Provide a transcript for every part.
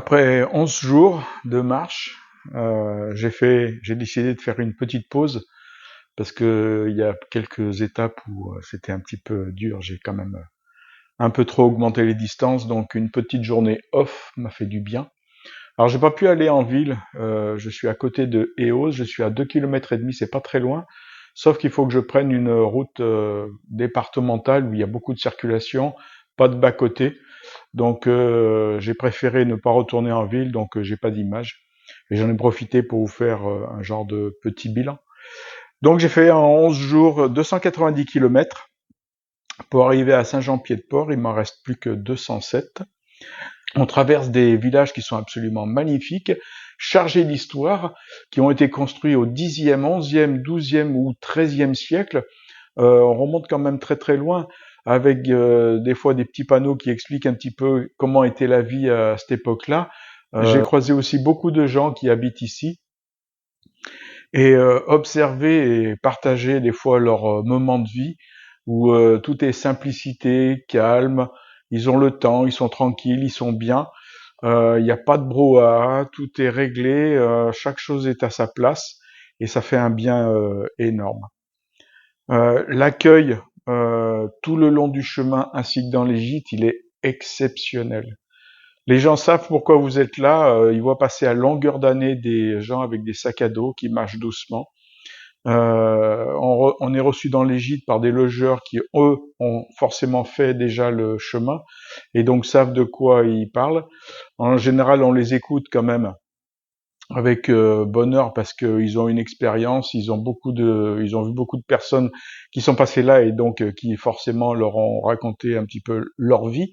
Après 11 jours de marche, j'ai décidé de faire une petite pause parce que il y a quelques étapes où c'était un petit peu dur. J'ai quand même un peu trop augmenté les distances, donc une petite journée off m'a fait du bien. Alors j'ai pas pu aller en ville. Je suis à côté de Eos, je suis à 2 km et demi, c'est pas très loin. Sauf qu'il faut que je prenne une route départementale où il y a beaucoup de circulation, pas de bas-côté. Donc j'ai préféré ne pas retourner en ville, donc j'ai pas d'image. Et j'en ai profité pour vous faire un genre de petit bilan. Donc j'ai fait en 11 jours 290 km pour arriver à Saint-Jean-Pied-de-Port. Il m'en reste plus que 207. On traverse des villages qui sont absolument magnifiques, chargés d'histoire, qui ont été construits au Xe, XIe, XIIe ou XIIIe siècle. On remonte quand même très très loin, avec des fois des petits panneaux qui expliquent un petit peu comment était la vie à cette époque-là. J'ai croisé aussi beaucoup de gens qui habitent ici et observé et partagé des fois leur moment de vie où tout est simplicité, calme, ils ont le temps, ils sont tranquilles, ils sont bien. Il n'y a pas de brouhaha, tout est réglé, chaque chose est à sa place et ça fait un bien énorme. L'accueil tout le long du chemin ainsi que dans les gîtes, il est exceptionnel. Les gens savent pourquoi vous êtes là, ils voient passer à longueur d'année des gens avec des sacs à dos qui marchent doucement. On est reçu dans les gîtes par des logeurs qui, eux, ont forcément fait déjà le chemin et donc savent de quoi ils parlent. En général, on les écoute quand même avec bonheur parce qu'ils ont une expérience, ils ont vu beaucoup de personnes qui sont passées là et donc qui forcément leur ont raconté un petit peu leur vie.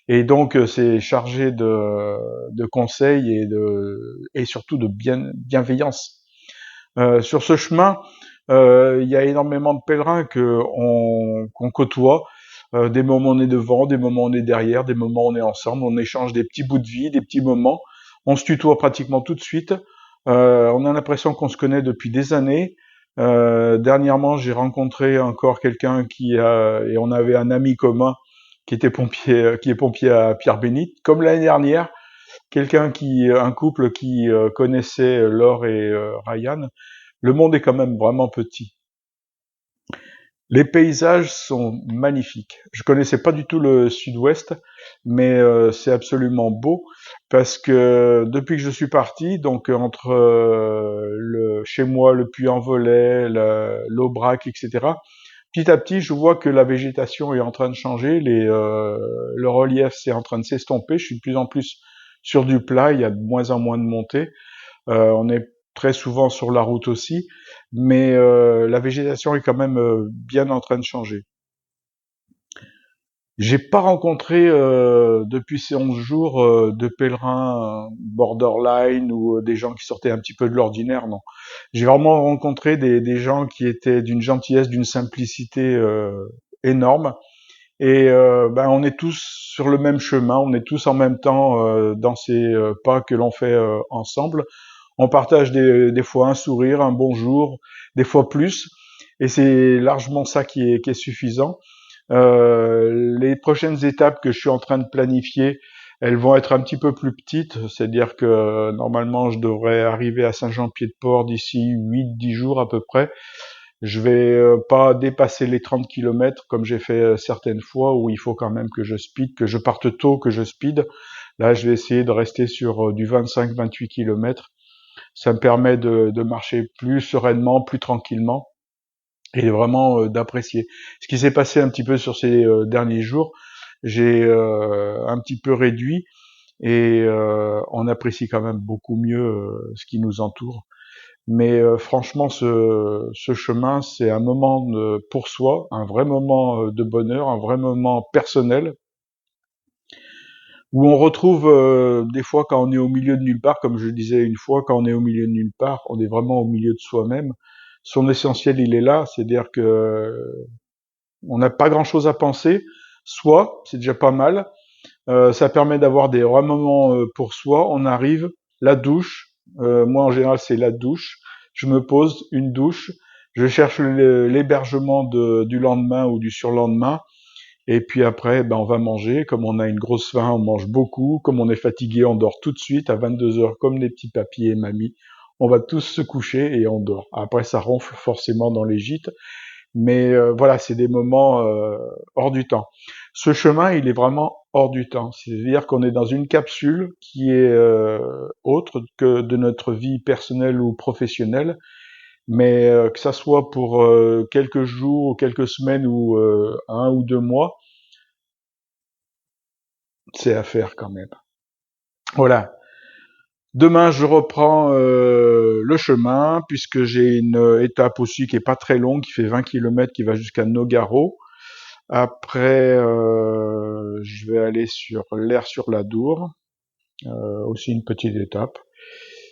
Et donc c'est chargé de conseils et surtout de bienveillance. Sur ce chemin, il y a énormément de pèlerins qu'on côtoie. Des moments on est devant, des moments on est derrière, des moments on est ensemble, on échange des petits bouts de vie, des petits moments. On se tutoie pratiquement tout de suite. On a l'impression qu'on se connaît depuis des années. Dernièrement, j'ai rencontré encore quelqu'un et on avait un ami commun qui est pompier à Pierre-Bénite. Comme l'année dernière, un couple qui connaissait Laure et Ryan. Le monde est quand même vraiment petit. Les paysages sont magnifiques. Je connaissais pas du tout le sud-ouest, mais c'est absolument beau parce que depuis que je suis parti, donc entre chez moi, le Puy-en-Velay, l'Aubrac, etc., petit à petit, je vois que la végétation est en train de changer, le relief c'est en train de s'estomper. Je suis de plus en plus sur du plat, il y a de moins en moins de montées. On est très souvent sur la route aussi, mais la végétation est quand même bien en train de changer. J'ai pas rencontré depuis ces 11 jours de pèlerins borderline ou des gens qui sortaient un petit peu de l'ordinaire, non. J'ai vraiment rencontré des gens qui étaient d'une gentillesse, d'une simplicité énorme. Et on est tous sur le même chemin, on est tous en même temps dans ces pas que l'on fait ensemble. On partage des fois un sourire, un bonjour, des fois plus, et c'est largement ça qui est suffisant. Les prochaines étapes que je suis en train de planifier, elles vont être un petit peu plus petites, c'est-à-dire que normalement je devrais arriver à Saint-Jean-Pied-de-Port d'ici 8-10 jours à peu près. Je vais pas dépasser les 30 km comme j'ai fait certaines fois où il faut quand même que je speed, que je parte tôt, que je speed. Là, je vais essayer de rester sur du 25-28 km. Ça me permet de marcher plus sereinement, plus tranquillement et vraiment d'apprécier. Ce qui s'est passé un petit peu sur ces derniers jours, j'ai un petit peu réduit et on apprécie quand même beaucoup mieux ce qui nous entoure. Mais franchement, ce chemin, c'est un moment pour soi, un vrai moment de bonheur, un vrai moment personnel, où on retrouve des fois quand on est au milieu de nulle part, comme je disais une fois, quand on est au milieu de nulle part, on est vraiment au milieu de soi-même. Son essentiel, il est là, c'est-à-dire que on n'a pas grand-chose à penser. Soi, c'est déjà pas mal. Ça permet d'avoir des vrais moments pour soi. On arrive, la douche. Moi, en général, c'est la douche. Je me pose, une douche. Je cherche l'hébergement du lendemain ou du surlendemain. Et puis après, ben, on va manger. Comme on a une grosse faim, on mange beaucoup. Comme on est fatigué, on dort tout de suite à 22 heures, comme les petits papiers et mamie. On va tous se coucher et on dort. Après, ça ronfle forcément dans les gîtes. Mais voilà, c'est des moments hors du temps. Ce chemin, il est vraiment hors du temps. C'est-à-dire qu'on est dans une capsule qui est autre que de notre vie personnelle ou professionnelle, mais que ça soit pour quelques jours, quelques semaines ou 1 ou 2 mois, c'est à faire quand même. Voilà. Demain, je reprends le chemin, puisque j'ai une étape aussi qui est pas très longue, qui fait 20 km, qui va jusqu'à Nogaro. Après, je vais aller sur l'Aire sur l'Adour, aussi une petite étape.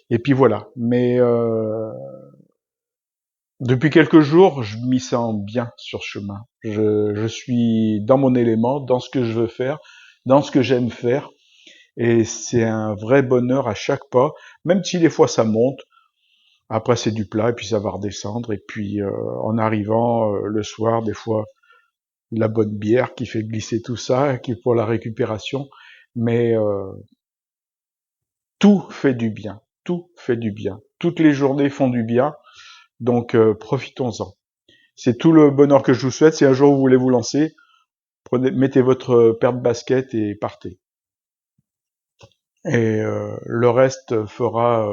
Et puis voilà. Mais depuis quelques jours, je m'y sens bien sur ce chemin. Je suis dans mon élément, dans ce que je veux faire, dans ce que j'aime faire. Et c'est un vrai bonheur à chaque pas, même si des fois ça monte. Après c'est du plat et puis ça va redescendre. Et puis en arrivant le soir, des fois la bonne bière qui fait glisser tout ça, qui est pour la récupération. Mais tout fait du bien, tout fait du bien. Toutes les journées font du bien, donc profitons-en. C'est tout le bonheur que je vous souhaite. Si un jour vous voulez vous lancer, mettez votre paire de baskets et partez. Et le reste fera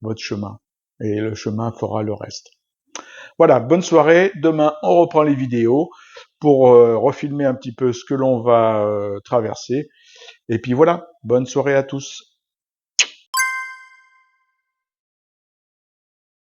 votre chemin. Et le chemin fera le reste. Voilà, bonne soirée. Demain, on reprend les vidéos pour refilmer un petit peu ce que l'on va traverser. Et puis voilà, bonne soirée à tous.